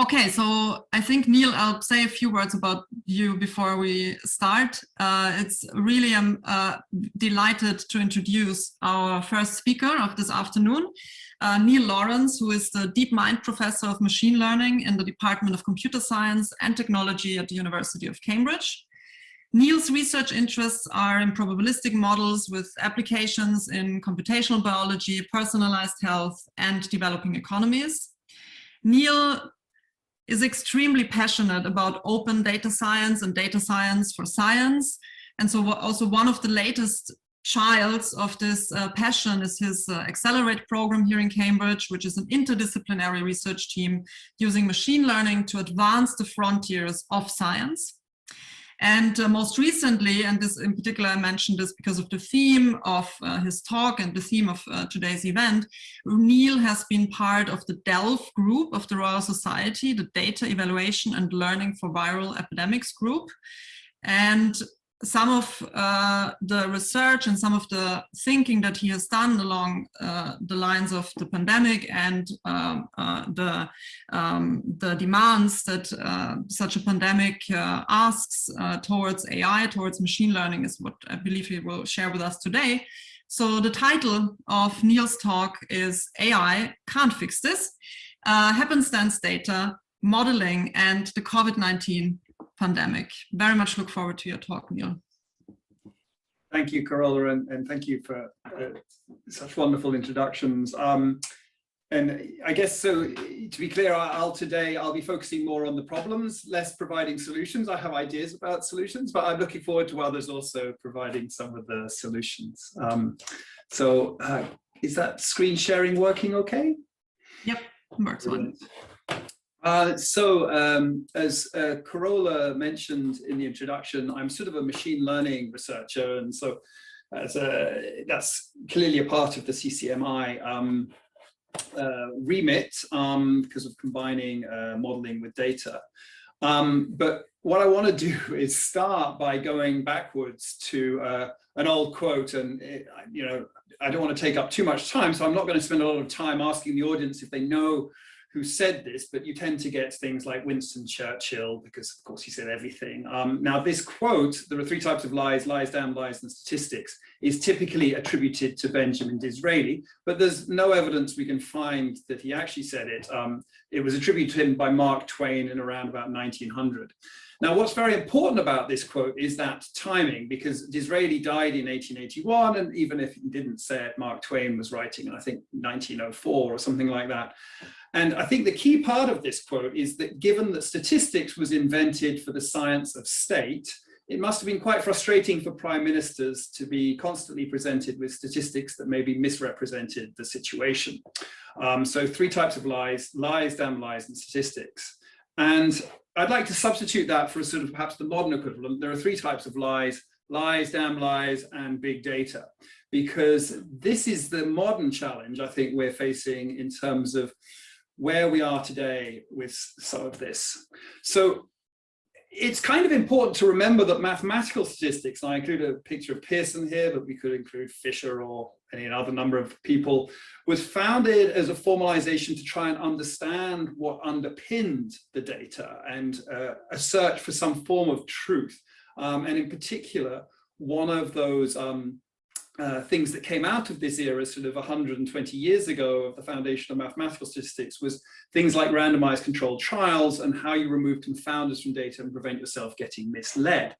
Okay, so I think, Neil, I'll say a few words about you before we start. It's really, I'm delighted to introduce our first speaker of this afternoon, Neil Lawrence, who is the DeepMind Professor of Machine Learning in the Department of Computer Science and Technology at the University of Cambridge. Neil's research interests are in probabilistic models with applications in computational biology, personalized health, and developing economies. Neil is extremely passionate about open data science and data science for science. And so also one of the latest childs of this passion is his Accelerate program here in Cambridge, which is an interdisciplinary research team using machine learning to advance the frontiers of science. And most recently, and this in particular, I mentioned this because of the theme of his talk and the theme of today's event, Neil has been part of the DELF group of the Royal Society, the Data Evaluation and Learning for Viral Epidemics group. And some of the research and some of the thinking that he has done along the lines of the pandemic and the demands that such a pandemic asks towards AI, towards machine learning, is what I believe he will share with us today. So the title of Neil's talk is AI Can't Fix This, Happenstance Data, Modeling, and the Covid-19 Pandemic. Very much look forward to your talk, Neil. Thank you, Carola, and thank you for such wonderful introductions. And I guess, so to be clear, I'll be focusing more on the problems, less providing solutions. I have ideas about solutions, but I'm looking forward to others also providing some of the solutions. Is that screen sharing working okay? Yep, works fine. As Carola mentioned in the introduction, I'm sort of a machine learning researcher, and so that's clearly a part of the CCMI remit because of combining modeling with data. But what I want to do is start by going backwards to an old quote, and I don't want to take up too much time, so I'm not going to spend a lot of time asking the audience if they know who said this, but you tend to get things like Winston Churchill, because of course he said everything. Now this quote, there are three types of lies, damn lies, and statistics, is typically attributed to Benjamin Disraeli, but there's no evidence we can find that he actually said it. It was attributed to him by Mark Twain in around about 1900. Now, what's very important about this quote is that timing, because Disraeli died in 1881, and even if he didn't say it, Mark Twain was writing in, I think, 1904 or something like that. And I think the key part of this quote is that given that statistics was invented for the science of state, it must have been quite frustrating for prime ministers to be constantly presented with statistics that maybe misrepresented the situation. So three types of lies, damn lies, and statistics. And I'd like to substitute that for sort of perhaps the modern equivalent. There are three types of lies, damn lies, and big data, because this is the modern challenge I think we're facing in terms of where we are today with some of this. So it's kind of important to remember that mathematical statistics, and I include a picture of Pearson here, but we could include Fisher or any other number of people, was founded as a formalization to try and understand what underpinned the data and a search for some form of truth. And in particular, one of those things that came out of this era sort of 120 years ago of the foundation of mathematical statistics was things like randomized controlled trials and how you remove confounders from data and prevent yourself getting misled.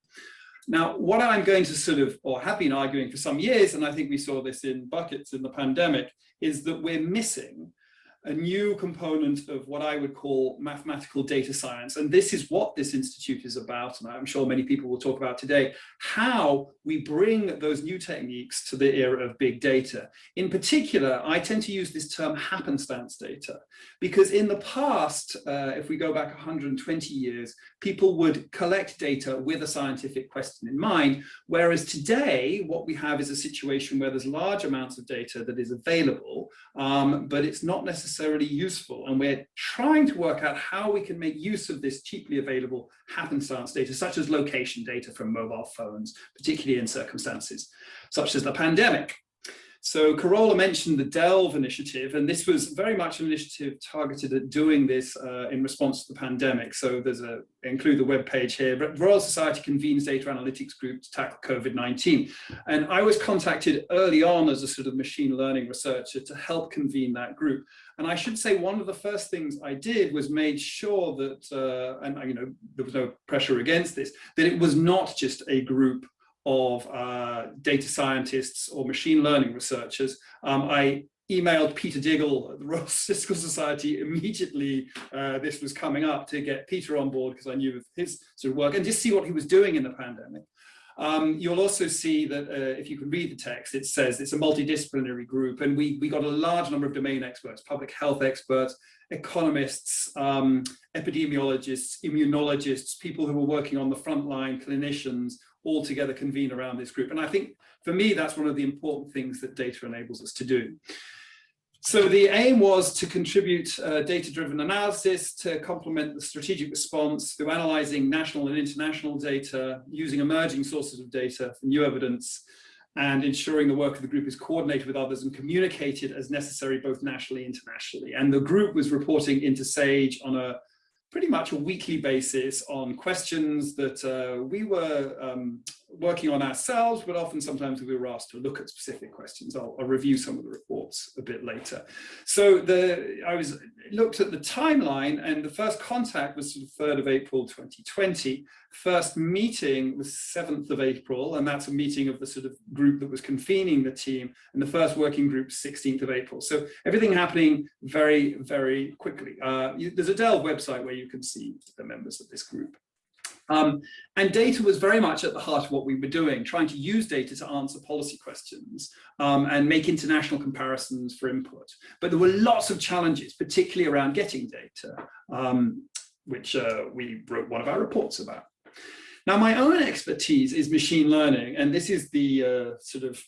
Now, what I'm going to sort of, or have been arguing for some years, and I think we saw this in buckets in the pandemic, is that we're missing a new component of what I would call mathematical data science. And this is what this institute is about, and I'm sure many people will talk about today, how we bring those new techniques to the era of big data. In particular, I tend to use this term happenstance data, because in the past, if we go back 120 years, people would collect data with a scientific question in mind, whereas today, what we have is a situation where there's large amounts of data that is available, but it's not necessarily useful, and we're trying to work out how we can make use of this cheaply available happenstance data, such as location data from mobile phones, particularly in circumstances such as the pandemic. So Carola mentioned the Delve initiative, and this was very much an initiative targeted at doing this in response to the pandemic. So there's include the webpage here, but Royal Society convenes data analytics group to tackle COVID-19. And I was contacted early on as a sort of machine learning researcher to help convene that group. And I should say one of the first things I did was made sure that, and there was no pressure against this, that it was not just a group of data scientists or machine learning researchers. I emailed Peter Diggle at the Royal Statistical Society immediately this was coming up, to get Peter on board, because I knew of his sort of work and just see what he was doing in the pandemic. You'll also see that if you can read the text, it says it's a multidisciplinary group, and we got a large number of domain experts, public health experts, economists, epidemiologists, immunologists, people who were working on the front line, clinicians, all together convene around this group. And I think for me, that's one of the important things that data enables us to do. So the aim was to contribute data-driven analysis to complement the strategic response through analyzing national and international data, using emerging sources of data for new evidence, and ensuring the work of the group is coordinated with others and communicated as necessary, both nationally and internationally. And the group was reporting into SAGE on pretty much a weekly basis on questions that we were working on ourselves, but often sometimes we were asked to look at specific questions. I'll review some of the reports a bit later. So I looked at the timeline, and the first contact was sort of 3rd of April 2020. First meeting was 7th of April, and that's a meeting of the sort of group that was convening the team, and the first working group 16th of April. So everything happening very, very quickly. There's a Delve website where you can see the members of this group. And data was very much at the heart of what we were doing, trying to use data to answer policy questions and make international comparisons for input. But there were lots of challenges, particularly around getting data, which we wrote one of our reports about. Now, my own expertise is machine learning, and this is the sort of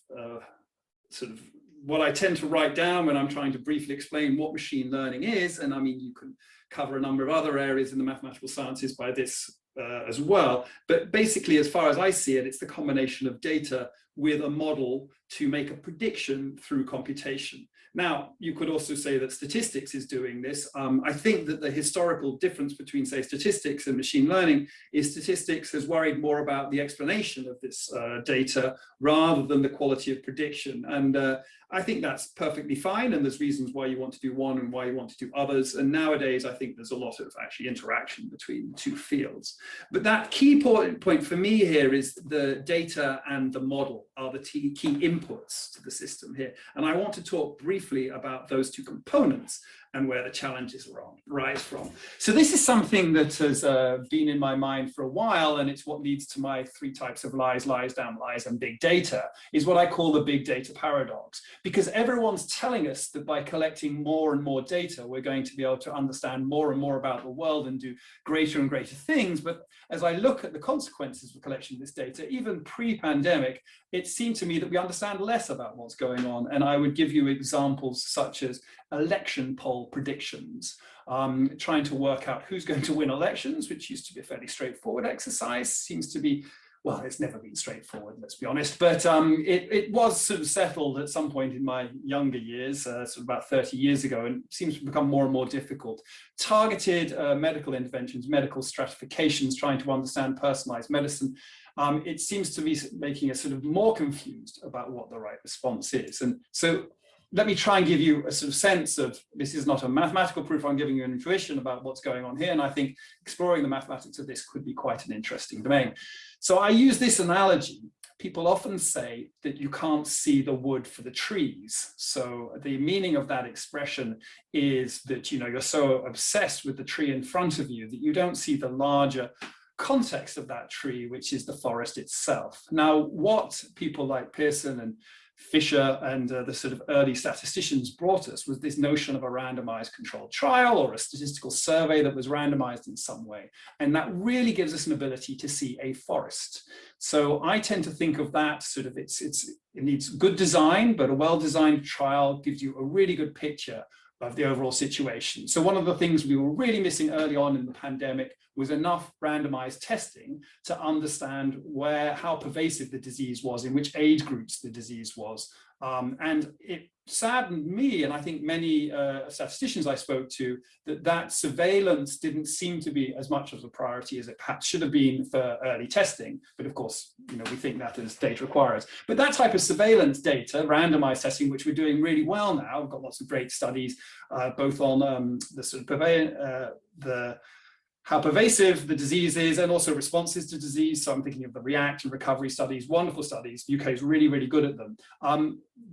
what I tend to write down when I'm trying to briefly explain what machine learning is. And I mean, you can cover a number of other areas in the mathematical sciences by this as well. But basically, as far as I see it, it's the combination of data with a model to make a prediction through computation. Now, you could also say that statistics is doing this. I think that the historical difference between, say, statistics and machine learning is statistics has worried more about the explanation of this data rather than the quality of prediction. And I think that's perfectly fine, and there's reasons why you want to do one and why you want to do others. And nowadays, I think there's a lot of actually interaction between the two fields. But that key point for me here is the data and the model are the key inputs to the system here. And I want to talk briefly about those two components and where the challenges rise from. So this is something that has been in my mind for a while, and it's what leads to my 3 types of lies, damn lies, and big data, is what I call the big data paradox. Because everyone's telling us that by collecting more and more data, we're going to be able to understand more and more about the world and do greater and greater things. But as I look at the consequences of collecting this data, even pre-pandemic, it seemed to me that we understand less about what's going on. And I would give you examples such as election poll predictions, trying to work out who's going to win elections, which used to be a fairly straightforward exercise, seems to be, well, it's never been straightforward, let's be honest, but it was sort of settled at some point in my younger years, sort of about 30 years ago, and seems to become more and more difficult. Targeted medical interventions, medical stratifications, trying to understand personalized medicine, it seems to be making us sort of more confused about what the right response is. And so let me try and give you a sort of sense of, this is not a mathematical proof, I'm giving you an intuition about what's going on here. And I think exploring the mathematics of this could be quite an interesting domain. So I use this analogy. People often say that you can't see the wood for the trees. So the meaning of that expression is that, you're so obsessed with the tree in front of you that you don't see the larger context of that tree, which is the forest itself. Now, what people like Pearson and Fisher and the sort of early statisticians brought us was this notion of a randomized controlled trial or a statistical survey that was randomized in some way. And that really gives us an ability to see a forest. So I tend to think of that sort of, it needs good design, but a well-designed trial gives you a really good picture of the overall situation. So one of the things we were really missing early on in the pandemic was enough randomized testing to understand how pervasive the disease was, in which age groups the disease was, And it saddened me, and I think many statisticians I spoke to, that surveillance didn't seem to be as much of a priority as it perhaps should have been for early testing. But of course, we think that as data requires. But that type of surveillance data, randomized testing, which we're doing really well now, we've got lots of great studies, both on the sort of how pervasive the disease is and also responses to disease. So I'm thinking of the REACT and recovery studies, wonderful studies. The UK is really, really good at them.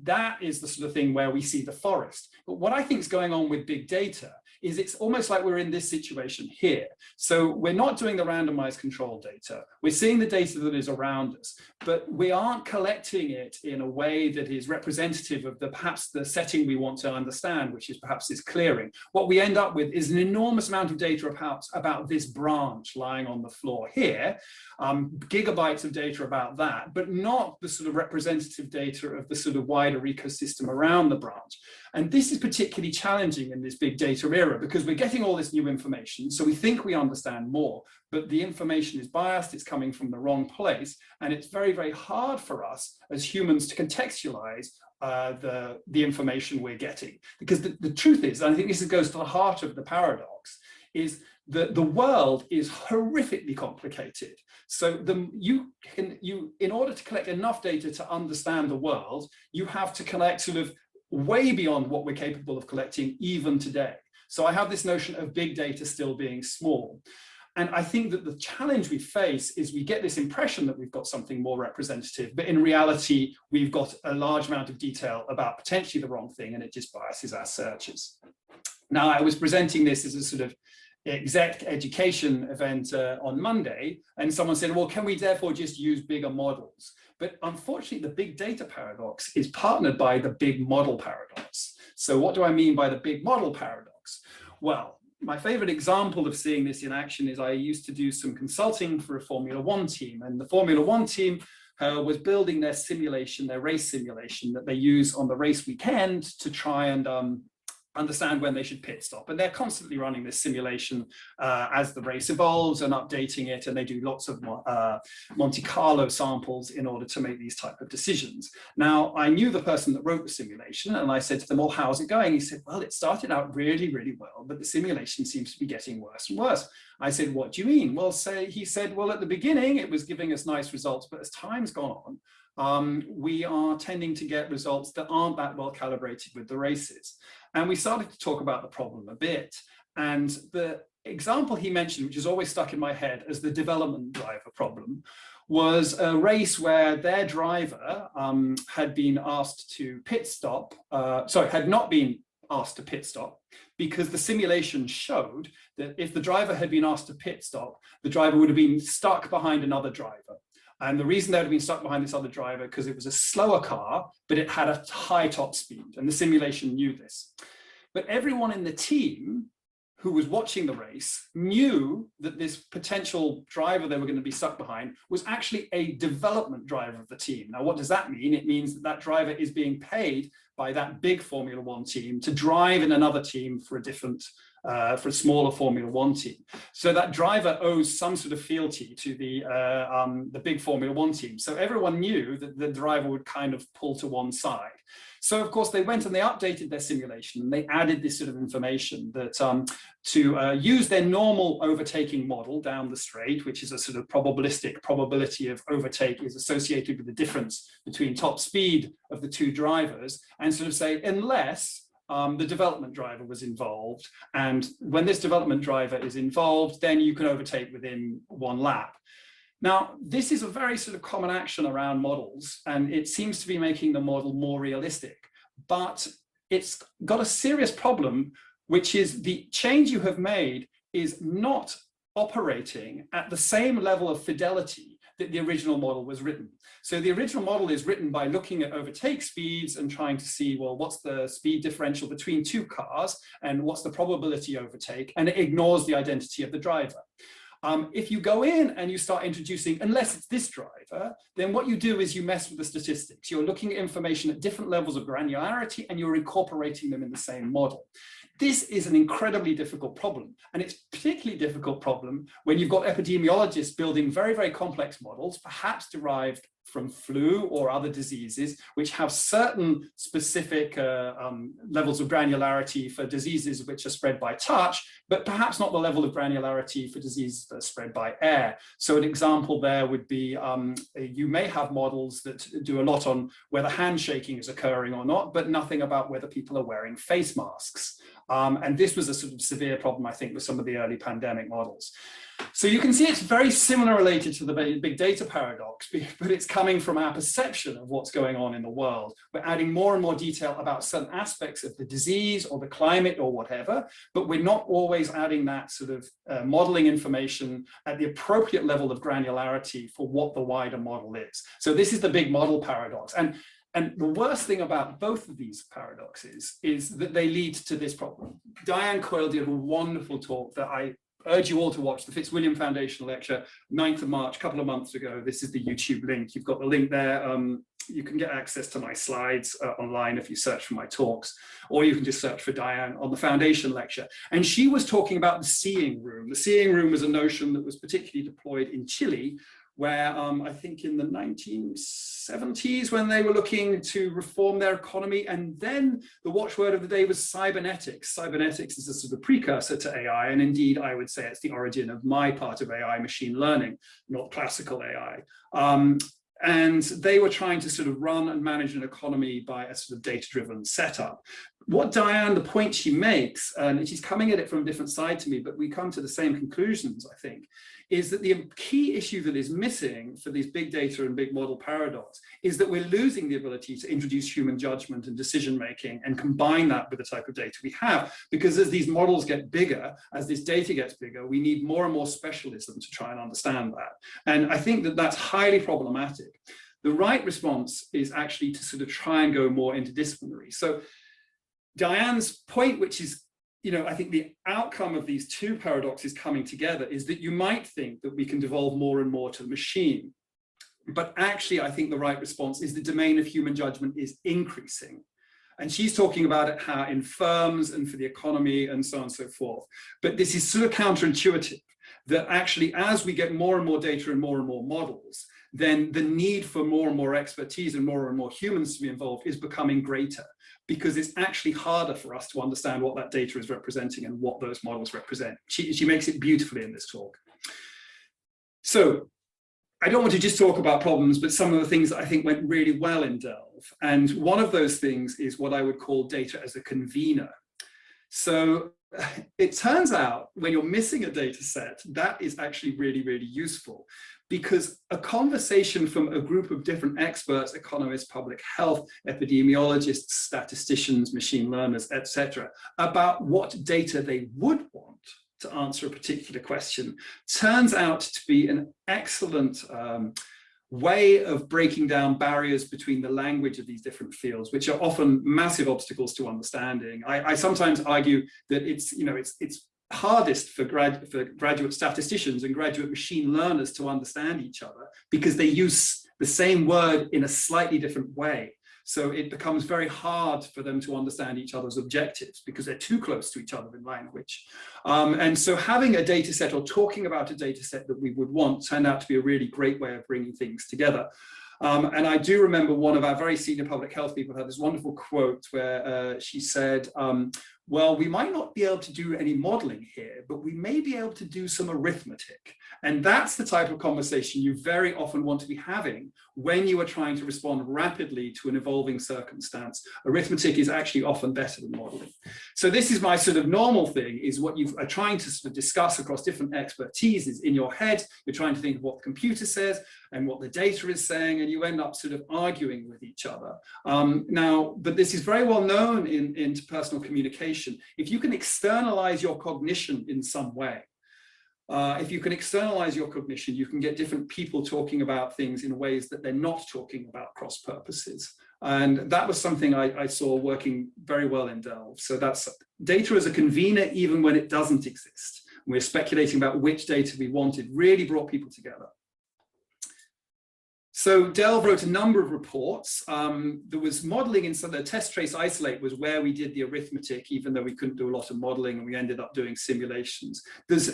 That is the sort of thing where we see the forest. But what I think is going on with big data is it's almost like we're in this situation here. So we're not doing the randomized control data. We're seeing the data that is around us, but we aren't collecting it in a way that is representative of perhaps the setting we want to understand, which is perhaps this clearing. What we end up with is an enormous amount of data about this branch lying on the floor here, gigabytes of data about that, but not the sort of representative data of the sort of wider ecosystem around the branch. And this is particularly challenging in this big data era because we're getting all this new information. So we think we understand more, but the information is biased, it's coming from the wrong place. And it's very, very hard for us as humans to contextualize the information we're getting. Because the truth is, and I think this goes to the heart of the paradox, is that the world is horrifically complicated. So in order to collect enough data to understand the world, you have to collect sort of way beyond what we're capable of collecting even today. So I have this notion of big data still being small. And I think that the challenge we face is we get this impression that we've got something more representative, but in reality, we've got a large amount of detail about potentially the wrong thing, and it just biases our searches. Now, I was presenting this as a sort of exec education event on Monday, and someone said, well, can we therefore just use bigger models? But unfortunately, the big data paradox is partnered by the big model paradox. So what do I mean by the big model paradox? Well, my favorite example of seeing this in action is I used to do some consulting for a Formula One team, and the Formula One team was building their simulation, their race simulation that they use on the race weekend to try and understand when they should pit stop. And they're constantly running this simulation as the race evolves and updating it. And they do lots of Monte Carlo samples in order to make these type of decisions. Now, I knew the person that wrote the simulation, and I said to them, well, how's it going? He said, well, it started out really, really well, but the simulation seems to be getting worse and worse. I said, what do you mean? Well, he said, well, at the beginning, it was giving us nice results, but as time's gone on, we are tending to get results that aren't that well calibrated with the races. And we started to talk about the problem a bit. And the example he mentioned, which has always stuck in my head as the development driver problem, was a race where their driver had been asked to pit stop, had not been asked to pit stop, because the simulation showed that if the driver had been asked to pit stop, the driver would have been stuck behind another driver. And the reason they would have been stuck behind this other driver, because it was a slower car, but it had a high top speed, and the simulation knew this. But everyone in the team who was watching the race knew that this potential driver they were going to be stuck behind was actually a development driver of the team. Now, what does that mean? It means that that driver is being paid by that big Formula One team to drive in another team for a different for a smaller Formula One team. So that driver owes some sort of fealty to the big Formula One team. So everyone knew that the driver would kind of pull to one side. So of course they went and they updated their simulation, and they added this sort of information that to use their normal overtaking model down the straight, which is a sort of probabilistic probability of overtake is associated with the difference between top speed of the two drivers, and sort of say, unless the development driver was involved. And when this development driver is involved, then you can overtake within one lap. Now, this is a very sort of common action around models, and it seems to be making the model more realistic. But it's got a serious problem, which is the change you have made is not operating at the same level of fidelity that the original model was written. So the original model is written by looking at overtake speeds and trying to see, well, what's the speed differential between two cars and what's the probability overtake, and it ignores the identity of the driver. If you go in and you start introducing, unless it's this driver, then what you do is you mess with the statistics. You're looking at information at different levels of granularity, and you're incorporating them in the same model. This is an incredibly difficult problem, and it's a particularly difficult problem when you've got epidemiologists building very, very complex models, perhaps derived from flu or other diseases, which have certain specific levels of granularity for diseases which are spread by touch, but perhaps not the level of granularity for diseases that are spread by air. So an example there would be, you may have models that do a lot on whether handshaking is occurring or not, but nothing about whether people are wearing face masks. And this was a sort of severe problem, I think, with some of the early pandemic models. So you can see it's very similar related to the big data paradox, but it's coming from our perception of what's going on in the world. We're adding more and more detail about certain aspects of the disease or the climate or whatever, but we're not always adding that sort of modeling information at the appropriate level of granularity for what the wider model is. So this is the big model paradox. And the worst thing about both of these paradoxes is that they lead to this problem. Diane Coyle did a wonderful talk that I urge you all to watch, the Fitzwilliam Foundation lecture, 9th of March, a couple of months ago. This is the YouTube link. You've got the link there. You can get access to my slides online if you search for my talks, or you can just search for Diane on the Foundation lecture. And she was talking about the seeing room. The seeing room was a notion that was particularly deployed in Chile, where I think in the 1970s, when they were looking to reform their economy, and then the watchword of the day was cybernetics. Cybernetics is a sort of precursor to AI, and indeed, I would say it's the origin of my part of AI, machine learning, not classical AI. And they were trying to sort of run and manage an economy by a sort of data-driven setup. What Diane, the point she makes, and she's coming at it from a different side to me, but we come to the same conclusions, I think, is that the key issue that is missing for these big data and big model paradox is that we're losing the ability to introduce human judgment and decision-making and combine that with the type of data we have. Because as these models get bigger, as this data gets bigger, we need more and more specialism to try and understand that. And I think that that's highly problematic. The right response is actually to sort of try and go more interdisciplinary. So Diane's point, which is, I think the outcome of these two paradoxes coming together is that you might think that we can devolve more and more to the machine. But actually, I think the right response is the domain of human judgment is increasing. And she's talking about it how in firms and for the economy and so on and so forth. But this is sort of counterintuitive, that actually as we get more and more data and more models, then the need for more and more expertise and more humans to be involved is becoming greater, because it's actually harder for us to understand what that data is representing and what those models represent. She makes it beautifully in this talk. So I don't want to just talk about problems, but some of the things that I think went really well in Delve. And one of those things is what I would call data as a convener. So it turns out when you're missing a data set, that is actually really, really useful, because a conversation from a group of different experts, economists, public health, epidemiologists, statisticians, machine learners, etc., about what data they would want to answer a particular question turns out to be an excellent way of breaking down barriers between the language of these different fields, which are often massive obstacles to understanding. I sometimes argue that it's hardest for graduate statisticians and graduate machine learners to understand each other because they use the same word in a slightly different way. So it becomes very hard for them to understand each other's objectives because they're too close to each other in language. And so having a data set or talking about a data set that we would want turned out to be a really great way of bringing things together. And I do remember one of our very senior public health people had this wonderful quote where she said, well, we might not be able to do any modeling here, but we may be able to do some arithmetic. And that's the type of conversation you very often want to be having when you are trying to respond rapidly to an evolving circumstance. Arithmetic is actually often better than modeling. So this is my sort of normal thing, is what you are trying to sort of discuss across different expertises in your head. You're trying to think of what the computer says and what the data is saying, and you end up sort of arguing with each other. But this is very well known in interpersonal communication. If you can externalize your cognition in some way, you can get different people talking about things in ways that they're not talking about cross purposes. And that was something I saw working very well in Delve. So that's data as a convener, even when it doesn't exist. We're speculating about which data we wanted, really brought people together. So Delve wrote a number of reports. There was modeling in some of the test trace isolate was where we did the arithmetic, even though we couldn't do a lot of modeling, and we ended up doing simulations. There's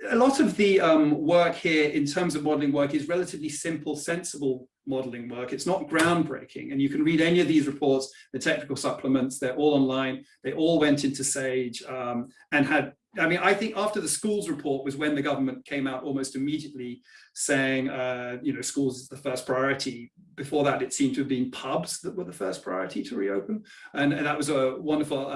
a lot of the work here in terms of modeling work is relatively simple, sensible modeling work. It's not groundbreaking, and you can read any of these reports, the technical supplements, they're all online. They all went into Sage and had, I mean, I think after the schools report was when the government came out almost immediately saying, you know, schools is the first priority. Before that, it seemed to have been pubs that were the first priority to reopen. And that was a wonderful,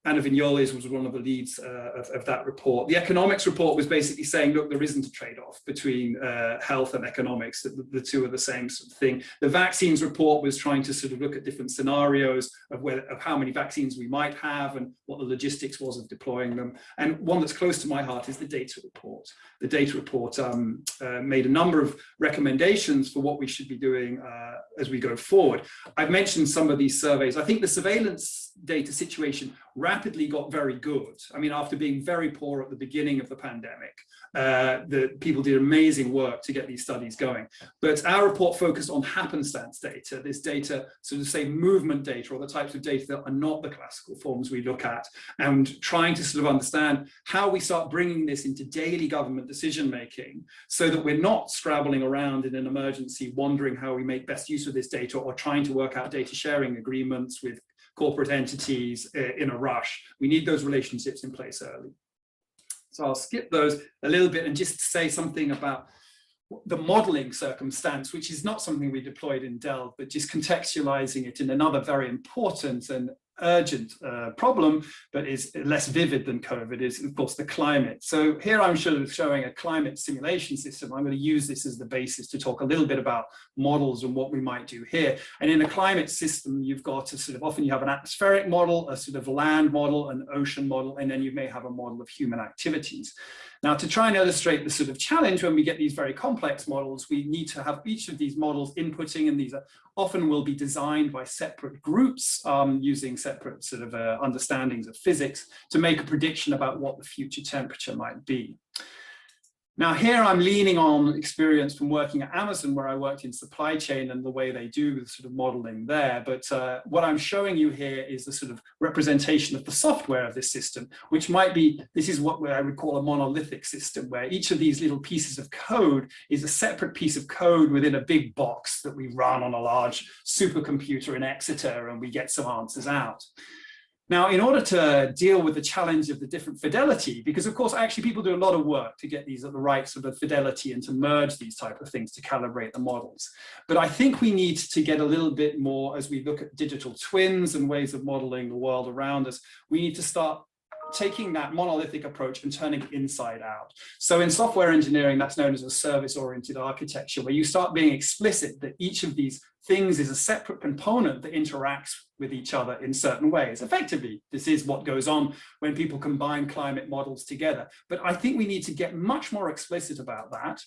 Anna Vignoles was one of the leads of that report. The economics report was basically saying, look, there isn't a trade-off between health and economics, that the two are the same sort of thing. The vaccines report was trying to sort of look at different scenarios of how many vaccines we might have and what the logistics was of deploying them. And one that's close to my heart is the data report. The data report made a number of recommendations for what we should be doing as we go forward. I've mentioned some of these surveys. I think the surveillance data situation rapidly got very good. I mean, after being very poor at the beginning of the pandemic, the people did amazing work to get these studies going. But our report focused on happenstance data, this data, sort of say movement data, or the types of data that are not the classical forms we look at, and trying to sort of understand how we start bringing this into daily government decision making so that we're not scrabbling around in an emergency, wondering how we make best use of this data, or trying to work out data sharing agreements with corporate entities in a rush. We need those relationships in place early. So I'll skip those a little bit and just say something about the modeling circumstance, which is not something we deployed in Delve, but just contextualizing it in another very important and urgent problem, but is less vivid than COVID, is of course the climate. So here I'm showing a climate simulation system. I'm going to use this as the basis to talk a little bit about models and what we might do here. And in a climate system, you've got a sort of, often you have an atmospheric model, a sort of land model, an ocean model, and then you may have a model of human activities. Now, to try and illustrate the sort of challenge when we get these very complex models, we need to have each of these models inputting, and these are often will be designed by separate groups using separate sort of understandings of physics to make a prediction about what the future temperature might be. Now here I'm leaning on experience from working at Amazon, where I worked in supply chain and the way they do the sort of modeling there. But what I'm showing you here is the sort of representation of the software of this system, which might be, this is what I would call a monolithic system, where each of these little pieces of code is a separate piece of code within a big box that we run on a large supercomputer in Exeter, and we get some answers out. Now, in order to deal with the challenge of the different fidelity, because of course, actually people do a lot of work to get these at the right sort of fidelity and to merge these type of things to calibrate the models. But I think we need to get a little bit more, as we look at digital twins and ways of modeling the world around us, we need to start taking that monolithic approach and turning it inside out. So in software engineering, that's known as a service-oriented architecture, where you start being explicit that each of these things is a separate component that interacts with each other in certain ways. Effectively, this is what goes on when people combine climate models together. But I think we need to get much more explicit about that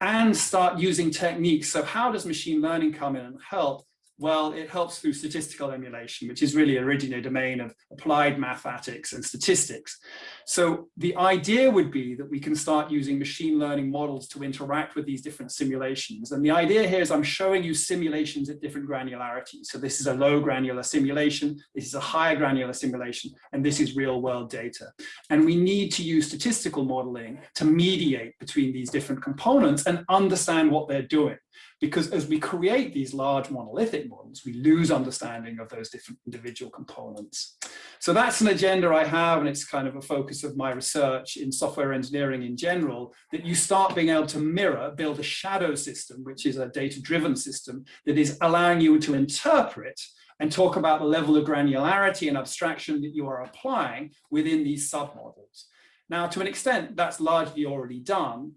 and start using techniques. So how does machine learning come in and help? Well, it helps through statistical emulation, which is really originally a domain of applied mathematics and statistics. So the idea would be that we can start using machine learning models to interact with these different simulations. And the idea here is I'm showing you simulations at different granularities. So this is a low granular simulation, this is a higher granular simulation, and this is real world data. And we need to use statistical modeling to mediate between these different components and understand what they're doing. Because as we create these large monolithic models, we lose understanding of those different individual components. So that's an agenda I have, and it's kind of a focus of my research in software engineering in general, that you start being able to mirror, build a shadow system, which is a data-driven system that is allowing you to interpret and talk about the level of granularity and abstraction that you are applying within these submodels. Now, to an extent, that's largely already done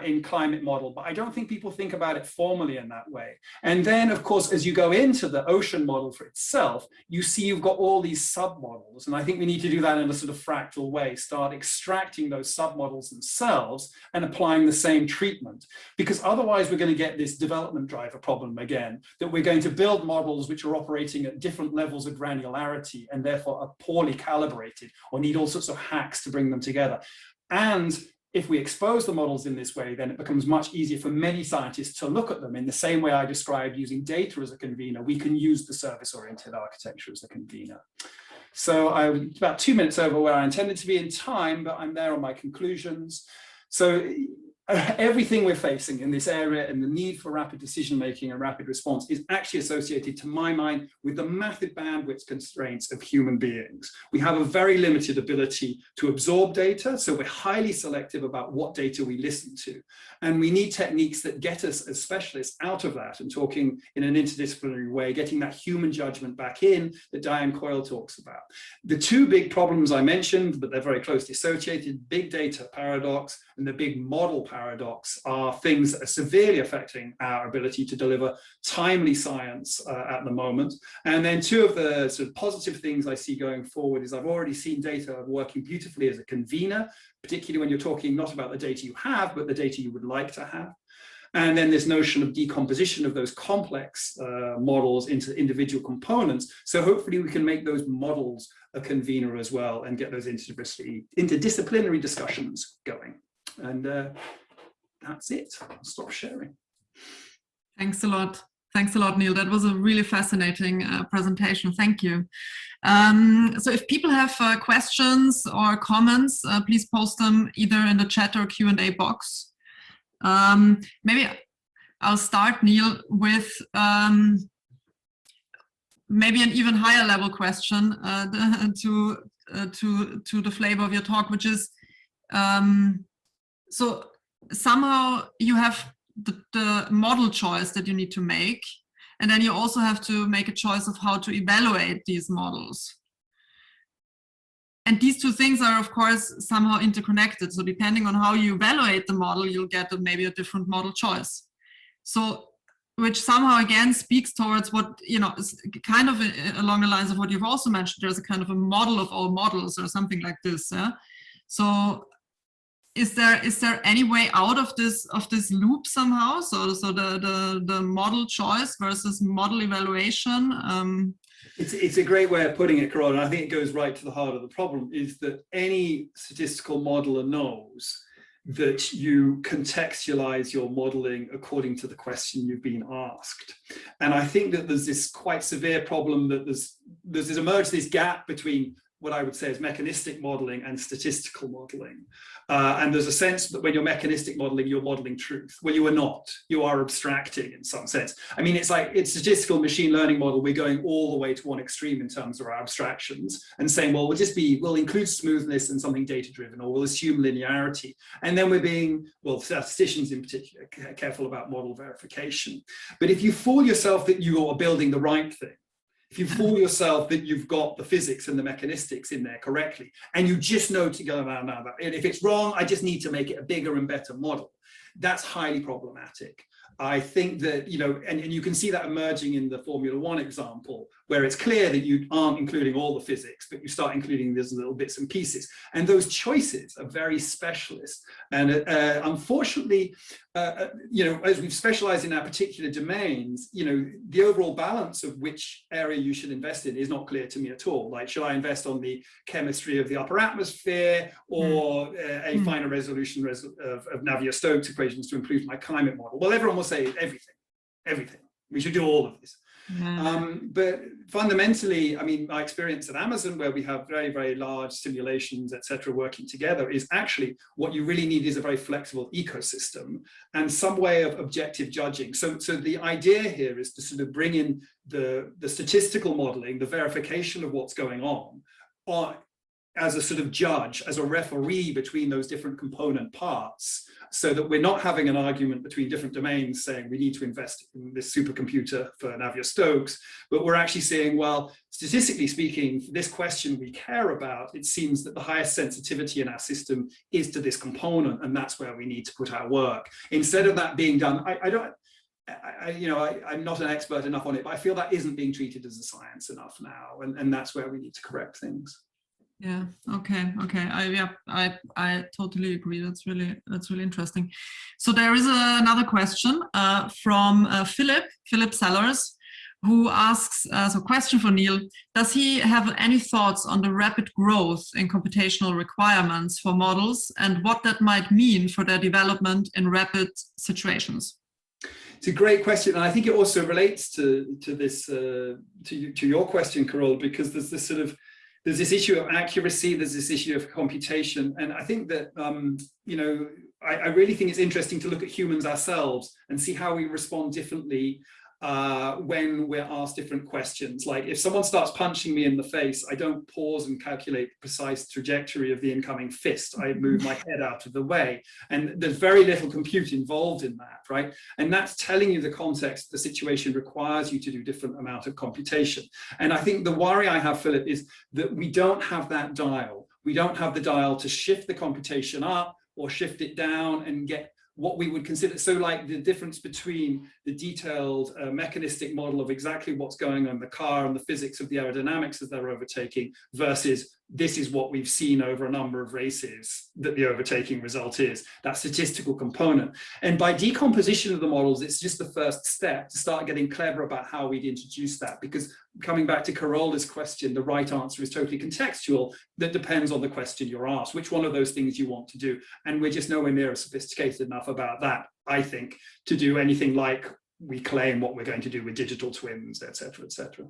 in climate model, but I don't think people think about it formally in that way. And then, of course, as you go into the ocean model for itself, you see you've got all these submodels. And I think we need to do that in a sort of fractal way, start extracting those submodels themselves and applying the same treatment. Because otherwise, we're going to get this development driver problem again, that we're going to build models which are operating at different levels of granularity and therefore are poorly calibrated or need all sorts of hacks to bring them together. And if we expose the models in this way, then it becomes much easier for many scientists to look at them in the same way I described using data as a convener. We can use the service-oriented architecture as a convener. So I'm about 2 minutes over where I intended to be in time, but I'm there on my conclusions. So everything we're facing in this area and the need for rapid decision-making and rapid response is actually associated, to my mind, with the massive bandwidth constraints of human beings. We have a very limited ability to absorb data, so we're highly selective about what data we listen to. And we need techniques that get us as specialists out of that and talking in an interdisciplinary way, getting that human judgment back in that Diane Coyle talks about. The two big problems I mentioned, but they're very closely associated, big data paradox and the big model paradox, are things that are severely affecting our ability to deliver timely science at the moment. And then two of the sort of positive things I see going forward is I've already seen data working beautifully as a convener, particularly when you're talking not about the data you have, but the data you would like to have. And then this notion of decomposition of those complex models into individual components. So hopefully we can make those models a convener as well and get those interdisciplinary discussions going. And that's it. I'll stop sharing. Thanks a lot. Thanks a lot, Neil. That was a really fascinating presentation. Thank you. So if people have questions or comments, please post them either in the chat or Q&A box. Maybe I'll start, Neil, with maybe an even higher level question to the flavor of your talk, which is, so somehow you have the model choice that you need to make, and then you also have to make a choice of how to evaluate these models. And these two things are, of course, somehow interconnected. So depending on how you evaluate the model, you'll get maybe a different model choice. So, which somehow again speaks towards what, you know, is kind of along the lines of what you've also mentioned. There's a kind of a model of all models or something like this. Yeah? So is there any way out of this loop somehow? So the model choice versus model evaluation. It's a great way of putting it, Carol, and I think it goes right to the heart of the problem, is that any statistical modeler knows that you contextualize your modeling according to the question you've been asked. And I think that there's this quite severe problem that there's emerged this gap between what I would say is mechanistic modeling and statistical modeling. And there's a sense that when you're mechanistic modeling, you're modeling truth. Well, you are not. You are abstracting in some sense. I mean, it's like, it's statistical machine learning model. We're going all the way to one extreme in terms of our abstractions and saying, well, we'll include smoothness and something data-driven, or we'll assume linearity. And then we're being, well, statisticians in particular, careful about model verification. But if you fool yourself that you are building the right thing, if you fool yourself that you've got the physics and the mechanistics in there correctly, and you just know to go around now, if it's wrong, I just need to make it a bigger and better model, that's highly problematic. I think that, you know, and you can see that emerging in the Formula One example, where it's clear that you aren't including all the physics, but you start including these little bits and pieces. And those choices are very specialist. And unfortunately, you know, as we've specialized in our particular domains, you know, the overall balance of which area you should invest in is not clear to me at all. Like, should I invest on the chemistry of the upper atmosphere, or a finer resolution of Navier-Stokes equations to improve my climate model? Well, everyone will say everything. We should do all of this. But fundamentally, I mean, my experience at Amazon, where we have very, very large simulations, etc., working together, is actually what you really need is a very flexible ecosystem and some way of objective judging. So the idea here is to sort of bring in the statistical modeling, the verification of what's going on, as a sort of judge, as a referee between those different component parts, so that we're not having an argument between different domains saying we need to invest in this supercomputer for Navier-Stokes, but we're actually saying, well, statistically speaking, for this question we care about, it seems that the highest sensitivity in our system is to this component, and that's where we need to put our work. Instead of that being done, I'm not an expert enough on it, but I feel that isn't being treated as a science enough now, and that's where we need to correct things. Yeah. Okay. I totally agree. That's really interesting. So there is another question from Philip Sellers, who asks, so question for Neil, does he have any thoughts on the rapid growth in computational requirements for models and what that might mean for their development in rapid situations? It's a great question, and I think it also relates to this to your question, Carol, because there's this issue of accuracy, there's this issue of computation, and I think that you know, I really think it's interesting to look at humans ourselves and see how we respond differently when we're asked different questions. Like if someone starts punching me in the face, I don't pause and calculate the precise trajectory of the incoming fist. I move my head out of the way, and there's very little compute involved in that, right? And that's telling you the context the situation requires you to do different amount of computation. And I think the worry I have, Philip, is that we don't have that dial. We don't have the dial to shift the computation up or shift it down and get what we would consider, so like the difference between the detailed mechanistic model of exactly what's going on in the car and the physics of the aerodynamics as they're overtaking versus this is what we've seen over a number of races that the overtaking result is, that statistical component. And by decomposition of the models, it's just the first step to start getting clever about how we'd introduce that, because coming back to Carola's question, the right answer is totally contextual. That depends on the question you're asked, which one of those things you want to do. And we're just nowhere near sophisticated enough about that, I think, to do anything like we claim what we're going to do with digital twins, et cetera, et cetera.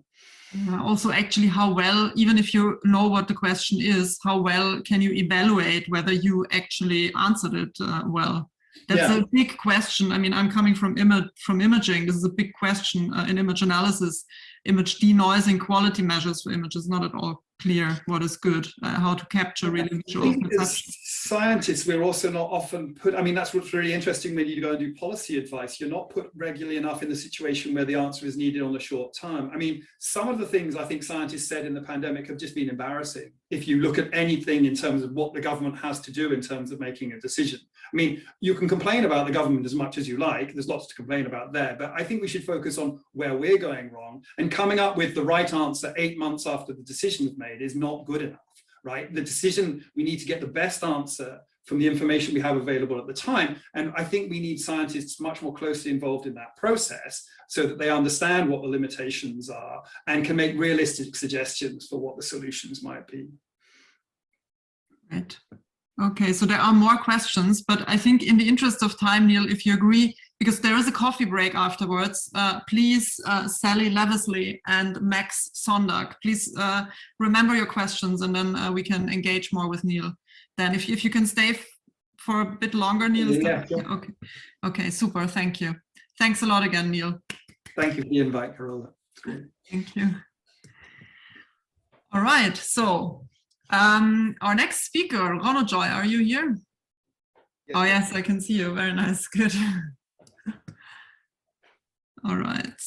Also, actually, how well, even if you know what the question is, how well can you evaluate whether you actually answered it well? That's a big question. I mean, I'm coming from imaging. This is a big question in image analysis. Image denoising, quality measures for images, not at all clear what is good, how to capture really visual perception. Scientists, we're also not often put, I mean, that's what's really interesting when you go and do policy advice. You're not put regularly enough in the situation where the answer is needed on the short term. I mean, some of the things I think scientists said in the pandemic have just been embarrassing. If you look at anything in terms of what the government has to do in terms of making a decision. I mean, you can complain about the government as much as you like. There's lots to complain about there, but I think we should focus on where we're going wrong, and coming up with the right answer 8 months after the decision is made is not good enough, right? The decision, we need to get the best answer from the information we have available at the time. And I think we need scientists much more closely involved in that process so that they understand what the limitations are and can make realistic suggestions for what the solutions might be. Right. Okay, so there are more questions, but I think in the interest of time, Neil, if you agree, because there is a coffee break afterwards, please, Sally Levesley and Max Sondag, please remember your questions, and then we can engage more with Neil. Then if you can stay for a bit longer, Neil. Yeah, sure. Okay. Okay, super, thank you. Thanks a lot again, Neil. Thank you for the invite, Carola. Thank you. All right, so our next speaker, Ronojoy, are you here? Yes. Oh yes, I can see you. Very nice. Good. All right.